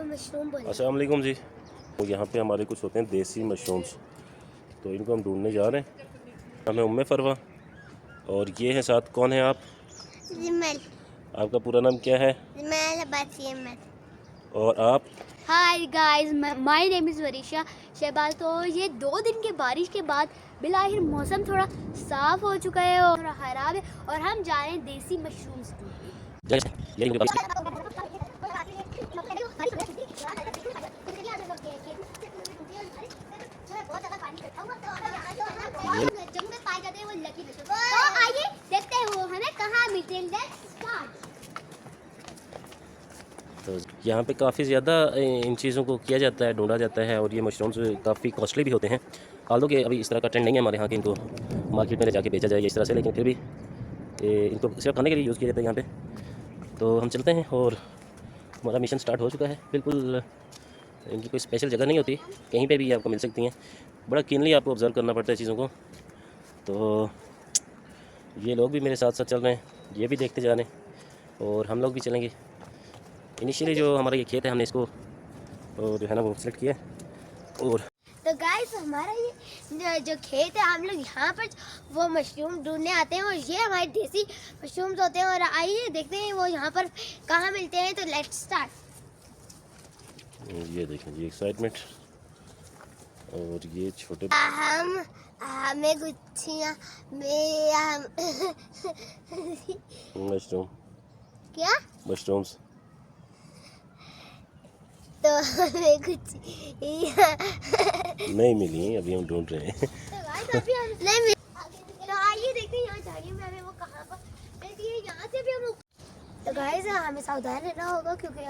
Mushroom बोले। अस्सलाम वालेकुम जी। तो यहाँ पे हमारे कुछ होते हैं देसी मशरूम्स, तो इनको हम ढूंढने जा रहे हैं। हमें उम्मे फरवा और ये है साथ, कौन है आप? रिमल। आपका पूरा नाम क्या है? रिमल अब्बासी अहमद। और आप? Hi guys, my name is Warisha Shahbaz. तो ये 2 दिन के बारिश के बाद बिलाखिर मौसम थोड़ा साफ़ हो चुका है और थोड़ा खराब है और हम जा रहे हैं देसी मशरूम्स ढूंढने। जंगल में पाए जाते हैं वो लकी मशरूम। तो आइए देखते हैं वो हमें कहाँ मिलते हैं। Let's start. तो यहाँ पे काफ़ी ज़्यादा इन चीज़ों को किया जाता है, ढूंढा जाता है, और ये मशरूम्स काफ़ी कॉस्टली भी होते हैं। हाल कि अभी इस तरह का ट्रेंड नहीं है हमारे यहाँ कि इनको मार्केट में ले जाके बेचा जाए इस तरह से, लेकिन फिर भी इनको सिर्फ खाने के लिए यूज़ किया जाता है यहाँ पे। तो हम चलते हैं और हमारा मिशन स्टार्ट हो चुका है। बिल्कुल इनकी कोई स्पेशल जगह नहीं होती, कहीं पे भी आपको मिल सकती हैं। बड़ा कीनली आपको ऑब्ज़र्व करना पड़ता है चीज़ों को। तो ये लोग भी मेरे साथ साथ चल रहे हैं, ये भी देखते जा रहे हैं और हम लोग भी चलेंगे। इनिशियली जो हमारा ये खेत है, हमने इसको जो है ना वो सेलेक्ट किया और तो गाइस हमारा ये जो खेत है, हम लोग यहाँ पर वो मशरूम ढूंढने आते हैं और ये हमारे देसी मशरूम्स होते हैं। और आइए देखते हैं वो यहाँ पर कहाँ मिलते हैं। तो लेट्स स्टार्ट। ये देखें जी एक्साइटमेंट। और ये छोटे हमें गुच्छियाँ में हम मशरूम, क्या मशरूम्स तो हमें कुछ नहीं मिली, अभी हम ढूंढ रहे हैं। नहीं मिल। तो आइए देखते हैं यहाँ झाड़ियों में हमें वो कहाँ पर मिलती है। यहाँ से भी हम तो गाइस हमें सावधान रहना होगा, क्योंकि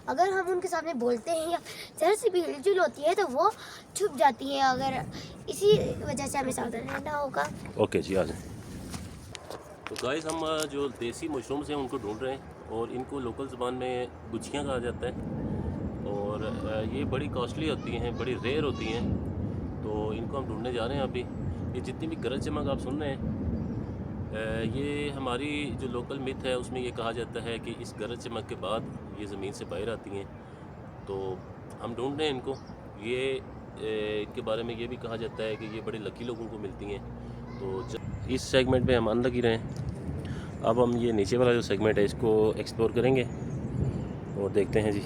अगर हम उनके सामने बोलते हैं या जरा सी भी हिलजुल होती है तो वो छुप जाती है। अगर इसी वजह से हमें सावधान रहना होगा। ओके जी, आ जाए। तो गाइस हम जो देसी मशरूम्स हैं उनको ढूंढ रहे हैं, और इनको लोकल ज़बान में गुच्छियाँ कहा जाता है। और ये बड़ी कॉस्टली होती हैं, बड़ी रेयर होती हैं। तो इनको हम ढूंढने जा रहे हैं अभी। ये जितनी भी गरज चमक आप सुन रहे हैं, ये हमारी जो लोकल मिथ है उसमें ये कहा जाता है कि इस गरज चमक के बाद ये ज़मीन से बाहर आती हैं। तो हम ढूंढ रहे हैं इनको। ये इनके बारे में ये भी कहा जाता है कि ये बड़े लकी लोगों को मिलती हैं। तो इस सेगमेंट में हम अनलकी रहे हैं। अब हम ये नीचे वाला जो सेगमेंट है इसको एक्सप्लोर करेंगे और देखते हैं जी।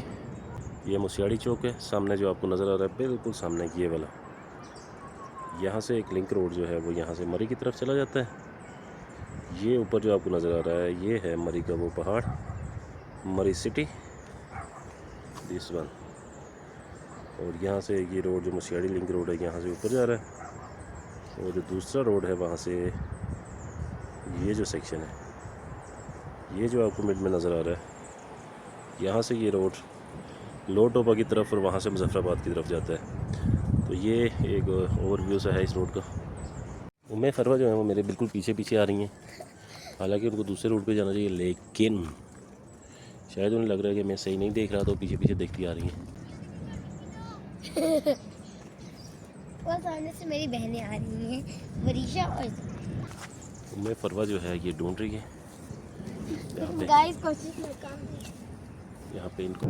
ये मुसियाड़ी चौक है सामने जो आपको नज़र आ रहा है, बिल्कुल सामने ये वाला। यहाँ से एक लिंक रोड जो है वो यहाँ से मरी की तरफ चला जाता है। ये ऊपर जो आपको नज़र आ रहा है ये है मरी का वो पहाड़, मरी सिटी, दिस वन। और यहाँ से ये रोड जो मुसियाड़ी लिंक रोड है यहाँ से ऊपर जा रहा है, और जो दूसरा रोड है वहाँ से ये जो सेक्शन है ये जो आपको मिड में नज़र आ रहा है, यहाँ से ये रोड लोटोपा की तरफ और वहाँ से मुजफ्फराबाद की तरफ जाता है। तो ये एक ओवरव्यू सा है इस रोड का। उम्मे फरवा जो है वो मेरे बिल्कुल पीछे पीछे आ रही हैं, हालांकि उनको दूसरे रूट पे जाना चाहिए, लेकिन शायद उन्हें लग रहा है कि मैं सही नहीं देख रहा, तो पीछे पीछे देखती आ रही हैं। और सामने से मेरी बहनें आ रही हैं, वरीशा और उम्मे फरवा जो है ये ढूंढ रही है गाइस। कोशिश यहाँ पे इनको।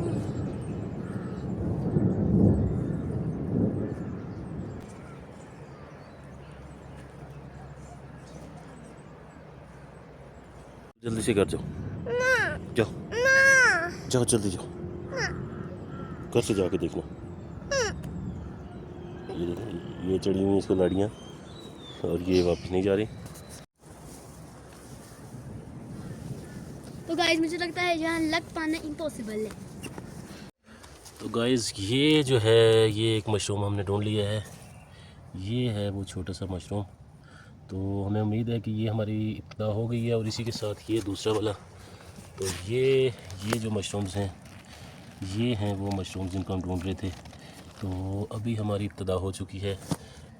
जल्दी से घर जाओ, जाओ जाओ जल्दी जाओ, घर से जाके देखना। ये देखो ये चढ़ी हुई इसको लड़ियाँ, और ये वापस नहीं जा रही। तो गाइस मुझे लगता है यहाँ लग पाना इम्पॉसिबल है। तो गाइस ये जो है ये एक मशरूम हमने ढूंढ लिया है। ये है वो छोटा सा मशरूम। तो हमें उम्मीद है कि ये हमारी इब्तिदा हो गई है, और इसी के साथ ये दूसरा वाला। तो ये जो मशरूम्स हैं ये हैं वो मशरूम जिनको हम ढूंढ रहे थे। तो अभी हमारी इब्तिदा हो चुकी है।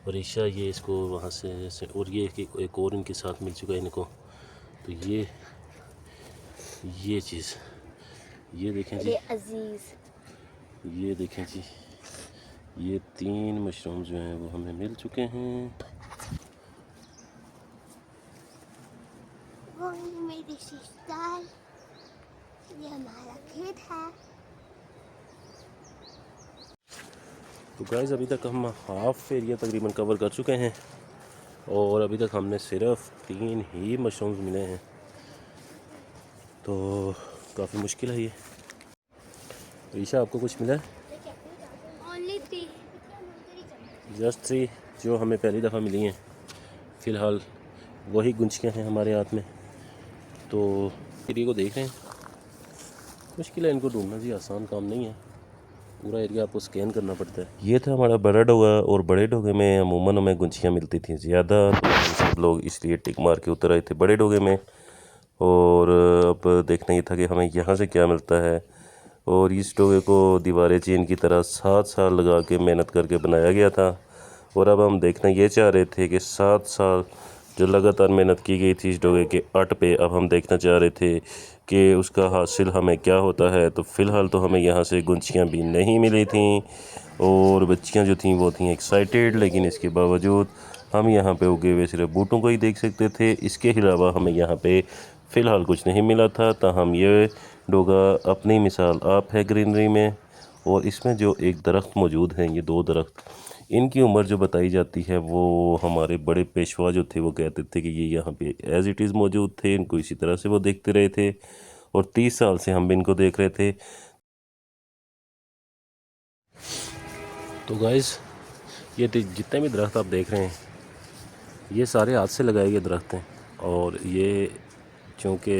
वरीशा ये इसको वहाँ से और ये एक और इनके साथ मिल चुका है इनको। तो ये चीज़ ये देखें जी, अजीज। ये देखें जी, ये 3 मशरूम जो हैं वो हमें मिल चुके हैं। वो मेरी सिस्टर, ये हमारा खेत है। तो गाइस अभी तक हम हाफ एरिया तकरीबन कवर कर चुके हैं और अभी तक हमने सिर्फ 3 ही मशरूम्स मिले हैं, तो काफ़ी मुश्किल है ये। ईशा आपको कुछ मिला है? ओनली 3। जस्ट 3 जो हमें पहली दफ़ा मिली हैं। फ़िलहाल वही गुंजकियाँ हैं हमारे हाथ में, तो एरिया को देख रहे हैं। मुश्किल है इनको ढूंढना जी, आसान काम नहीं है, पूरा एरिया आपको स्कैन करना पड़ता है। ये था हमारा बड़ा डोगा, और बड़े डोगे में अमूमन हमें गुंजियाँ मिलती थी ज़्यादा, तो हम सब लोग इसलिए टिक मार के उतर आए थे बड़े डोगे में। और अब देखना ये था कि हमें यहाँ से क्या मिलता है। और इस डोगे को दीवारें चेन की तरह 7 साल लगा के मेहनत करके बनाया गया था, और अब हम देखना ये चाह रहे थे कि 7 साल जो लगातार मेहनत की गई थी इस डोगे के अट पे, अब हम देखना चाह रहे थे कि उसका हासिल हमें क्या होता है। तो फ़िलहाल तो हमें यहाँ से गुंजियाँ भी नहीं मिली थी, और बच्चियाँ जो थीं वो थीं एक्साइटेड, लेकिन इसके बावजूद हम यहाँ पे उगे हुए सिर्फ बूटों को ही देख सकते थे। इसके अलावा हमें यहाँ पे फ़िलहाल कुछ नहीं मिला था। ताहम ये डोगा अपनी मिसाल आप है ग्रीनरी में। और इसमें जो एक दरख्त मौजूद हैं, ये 2 दरख्त, इनकी उम्र जो बताई जाती है वो हमारे बड़े पेशवा जो थे वो कहते थे कि ये यहाँ पे एज़ इट इज़ मौजूद थे, इनको इसी तरह से वो देखते रहे थे, और 30 साल से हम भी इनको देख रहे थे। तो गाइस ये जितने भी दरख्त आप देख रहे हैं ये सारे हाथ से लगाए गए दरख्त हैं, और ये चूँकि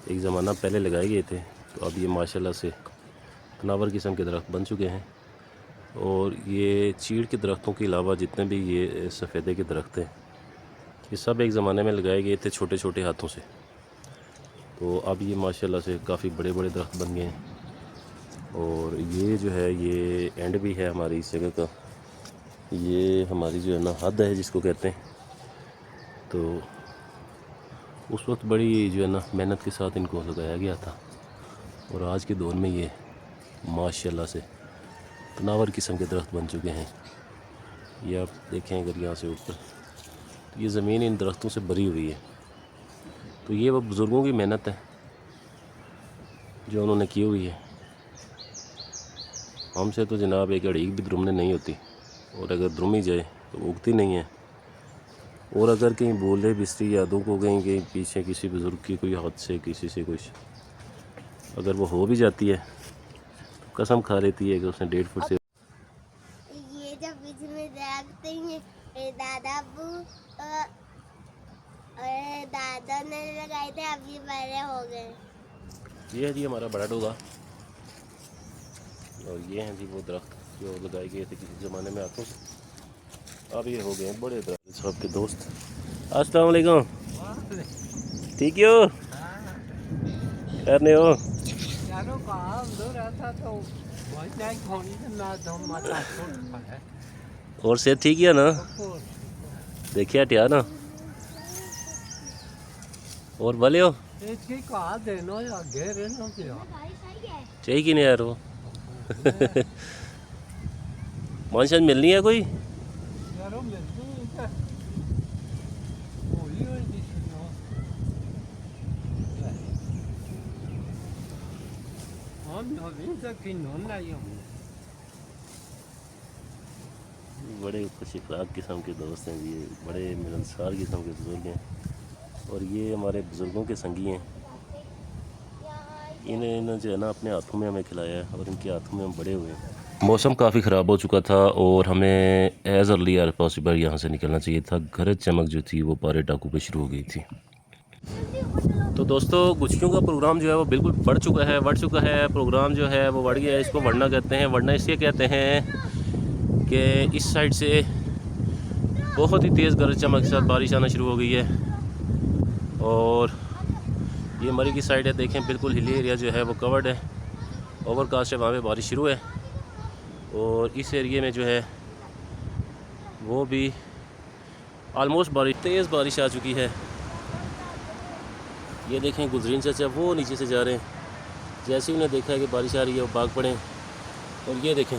एक ज़माना पहले लगाए गए थे, तो अब ये माशाल्लाह से तनावर किस्म के दरख्त बन चुके हैं। और ये चीड़ के दरख्तों के अलावा जितने भी ये सफ़ेदे के दरख्त हैं, ये सब एक ज़माने में लगाए गए थे छोटे छोटे हाथों से, तो अब ये माशाल्लाह से काफ़ी बड़े बड़े दरख्त बन गए हैं। और ये जो है ये एंड भी है हमारी इस जगह का, ये हमारी जो है ना हद है जिसको कहते हैं। तो उस वक्त बड़ी जो है ना मेहनत के साथ इनको लगाया गया था, और आज के दौर में ये माशाल्लाह से तनावर किस्म के दरख्त बन चुके हैं। ये आप देखें अगर यहाँ से ऊपर, तो ये ज़मीन इन दरख्तों से भरी हुई है। तो ये वो बुज़ुर्गों की मेहनत है जो उन्होंने की हुई है। हमसे तो जनाब एक अड़ीक भी द्रुमने नहीं होती, और अगर द्रुमी जाए तो उगती नहीं है। और अगर कहीं बोले बिस्तरी यादों को कहीं कहीं पीछे किसी बुज़ुर्ग की कोई हादसे किसी से कुछ अगर वो हो भी जाती है, तो कसम खा लेती है कि उसने 1.5 फुट से। ये जब बीच में देखते हैं दादा अब्बू और दादा ने लगाए थे, अब ये बड़े हो गए। ये है जी हमारा बड़ा डोगा, और ये हैं जी वो दरख्त जो लगाए गए थे किसी ज़माने में हाथों से, अब ये हो गए बड़े दरख्त। साहब के दोस्त अस्सलाम वालेकुम, ठीक हो? करने हो और सेहत ठीक है ना? देखिए हटिया ना, और भले हो चाहिए कि नहीं यार वो मानशान मिलनी है कोई? बड़े खुश इखलाक किस्म के दोस्त हैं ये, बड़े मिलनसार किस्म के बुज़ुर्ग हैं, और ये हमारे बुज़ुर्गों के संगी हैं। इन्हें जो है ना अपने हाथों में हमें खिलाया है, और इनके हाथों में हम बड़े हुए हैं। मौसम काफ़ी ख़राब हो चुका था, और हमें एज़ अर्ली एज़ पॉसिबल यहाँ से निकलना चाहिए था। गरज चमक जो थी वो पारे टाकू पे शुरू हो गई थी। तो दोस्तों गुच्छियों का प्रोग्राम जो है वो बिल्कुल बढ़ चुका है प्रोग्राम जो है वो बढ़ गया है। इसको वरना कहते हैं। वरना इसलिए कहते हैं कि इस साइड से बहुत ही तेज़ गरज चमक के साथ बारिश आना शुरू हो गई है, और ये मरी की साइड है, देखें बिल्कुल हिली एरिया जो है वो कवर्ड है, ओवरकास्ट है, वहाँ पे बारिश शुरू है। और इस एरिए में जो है वो भी आलमोस्ट तेज़ बारिश आ चुकी है। ये देखें गुजरीन चाचा वो नीचे से जा रहे हैं, जैसे उन्हें देखा है कि बारिश आ रही है वो भाग पड़े। और ये देखें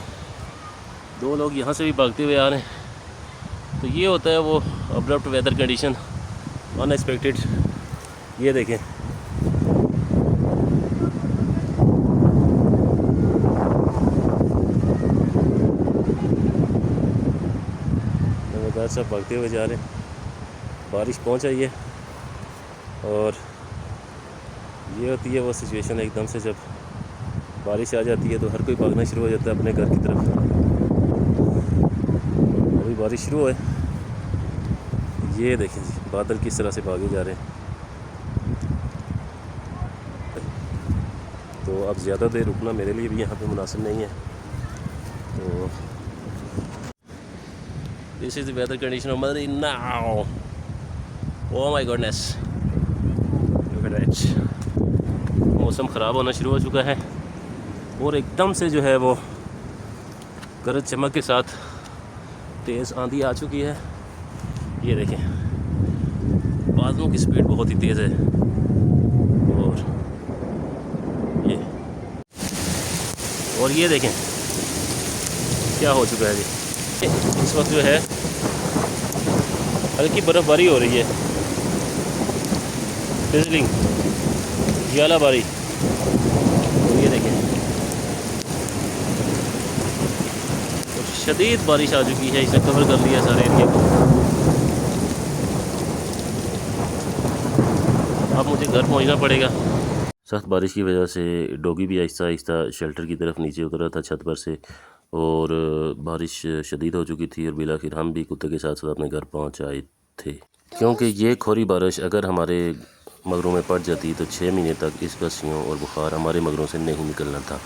2 लोग यहाँ से भी भागते हुए आ रहे हैं। तो ये होता है वो अब्रप्ट वेदर कंडीशन, अनएक्सपेक्टेड। ये देखें साथ भागते हुए जा रहे हैं। बारिश पहुंच आई है और ये होती है वो सिचुएशन एकदम से जब बारिश आ जाती है तो हर कोई भागना शुरू हो जाता है अपने घर की तरफ। अभी बारिश शुरू है, ये देखें जी बादल किस तरह से भागे जा रहे हैं। तो अब ज़्यादा देर रुकना मेरे लिए भी यहाँ पे मुनासिब नहीं है। तो this is the weather condition of Madri now. Oh my goodness, look at that. मौसम ख़राब होना शुरू हो चुका है और एकदम से जो है वो गरज चमक के साथ तेज़ आंधी आ चुकी है। ये देखें बादलों की स्पीड बहुत ही तेज़ है और ये देखें क्या हो चुका है जी। इस वक्त जो है हल्की बर्फ़बारी हो रही है, फिजलिंग ज्वालाबारी। और ये देखें और शदीद बारिश आ चुकी है, इसे कवर कर लिया सारे एरिया को। अब मुझे घर पहुंचना पड़ेगा। सख्त बारिश की वजह से डॉगी भी आहिस्ता आहिस्ता शेल्टर की तरफ नीचे उतरा था छत पर से, और बारिश शदीद हो चुकी थी और बिलाखिर हम भी कुत्ते के साथ साथ अपने घर पहुंच आए थे। क्योंकि ये खोरी बारिश अगर हमारे मगरों में पड़ जाती तो 6 महीने तक इस पसियों और बुखार हमारे मगरों से नहीं निकलना था।